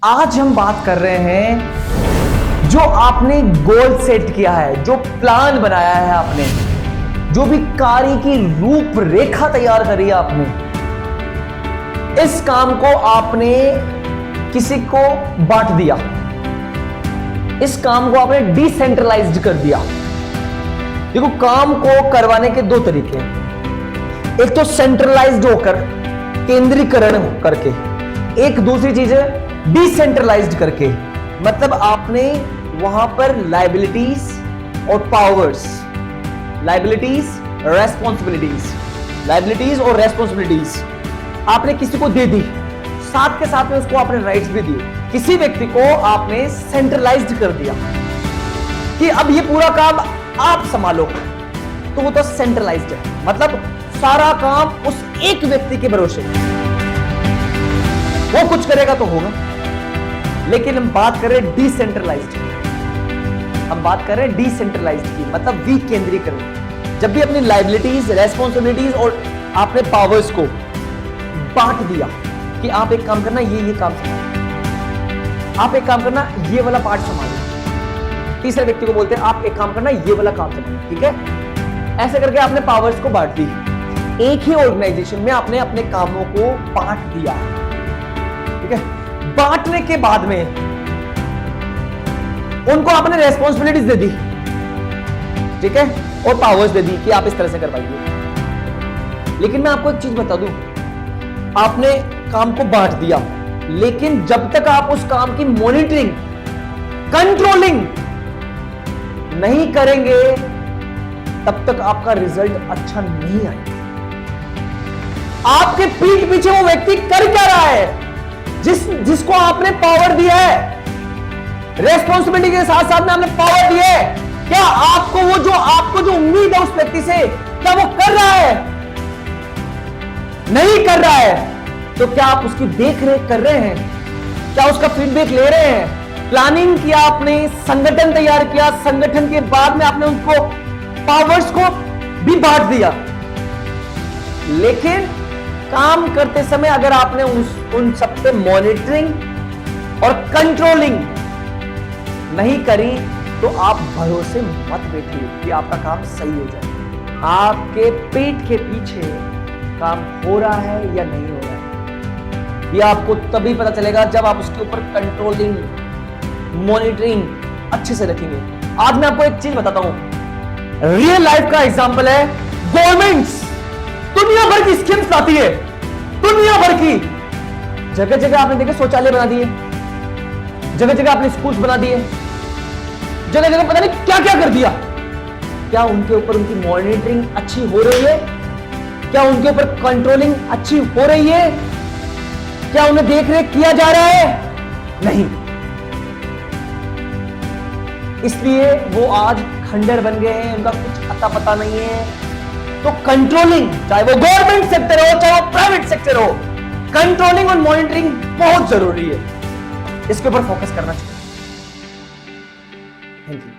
आज हम बात कर रहे हैं जो आपने गोल सेट किया है, जो प्लान बनाया है आपने, जो भी कार्य की रूपरेखा तैयार करी है आपने, इस काम को आपने किसी को बांट दिया, इस काम को आपने डिसेंट्रलाइज्ड कर दिया। देखो, काम को करवाने के दो तरीके हैं, एक तो सेंट्रलाइज्ड होकर, केंद्रीकरण करके, एक दूसरी चीज है डिसेंट्रलाइज्ड करके। मतलब आपने वहां पर लायबिलिटीज और पावर्स, लायबिलिटीज और रेस्पॉन्सिबिलिटीज आपने किसी को दे दी, साथ के साथ में उसको आपने राइट्स भी दिए। किसी व्यक्ति को आपने सेंट्रलाइज्ड कर दिया कि अब ये पूरा काम आप संभालो, तो वो तो सेंट्रलाइज्ड है। मतलब सारा काम उस एक व्यक्ति के भरोसे, वो कुछ करेगा तो होगा। लेकिन हम बात कर रहे हैं डिसेंट्रलाइज्ड, हम बात कर रहे हैं डिसेंट्रलाइज्ड की, मतलब विकेंद्रीकरण। जब भी अपनी लायबिलिटीज, रेस्पॉन्सिबिलिटीज और आपने पावर्स को बांट दिया कि आप एक काम करना, ये काम संभालो, आप एक काम करना, ये वाला पार्ट संभालो, तीसरे व्यक्ति को बोलते हैं आप एक काम करना, ये वाला काम संभालो, ठीक है। ऐसे करके आपने पावर्स को बांट दी, एक ही ऑर्गेनाइजेशन में आपने अपने कामों को बांट दिया, ठीक है। बांटने के बाद में उनको आपने रेस्पॉन्सिबिलिटीज दे दी, ठीक है, और पावर्स दे दी कि आप इस तरह से करवाइए। लेकिन मैं आपको एक चीज बता दूं, आपने काम को बांट दिया, लेकिन जब तक आप उस काम की मॉनिटरिंग, कंट्रोलिंग नहीं करेंगे, तब तक आपका रिजल्ट अच्छा नहीं आएगा। आपके पीठ पीछे वो व्यक्ति कर क्या रहा है, जिसको आपने पावर दिया है, रेस्पॉन्सिबिलिटी के साथ साथ में आपने पावर दी है, क्या आपको आपको जो उम्मीद है उस व्यक्ति से, क्या वो कर रहा है? नहीं कर रहा है। तो क्या आप उसकी देख रेख कर रहे हैं? क्या उसका फीडबैक ले रहे हैं? प्लानिंग किया आपने, संगठन तैयार किया, संगठन के बाद में आपने उनको पावर्स को भी बांट दिया, लेकिन काम करते समय अगर आपने उन सब पे मॉनिटरिंग और कंट्रोलिंग नहीं करी, तो आप भरोसे मत बैठिए कि आपका काम सही हो जाए। आपके पेट के पीछे काम हो रहा है या नहीं हो रहा है, ये आपको तभी पता चलेगा जब आप उसके ऊपर कंट्रोलिंग, मॉनिटरिंग अच्छे से रखेंगे। आज मैं आपको एक चीज बताता हूं, रियल लाइफ का एग्जांपल है। गवर्नमेंट्स दुनिया भर की स्कीम्स लाती है, दुनिया भर की, जगह जगह आपने देखे शौचालय बना दिए, जगह जगह आपने स्कूल्स बना दिए, जगह जगह पता नहीं क्या क्या कर दिया। क्या उनके ऊपर उनकी मॉनिटरिंग अच्छी हो रही है? क्या उनके ऊपर कंट्रोलिंग अच्छी हो रही है? क्या उन्हें देख रेख किया जा रहा है? नहीं। इसलिए वो आज खंडर बन गए हैं, उनका कुछ अता पता नहीं है। तो कंट्रोलिंग, चाहे वो गवर्नमेंट सेक्टर हो, चाहे वो प्राइवेट सेक्टर हो, कंट्रोलिंग और मॉनिटरिंग बहुत जरूरी है। इसके ऊपर फोकस करना चाहिए। Thank you.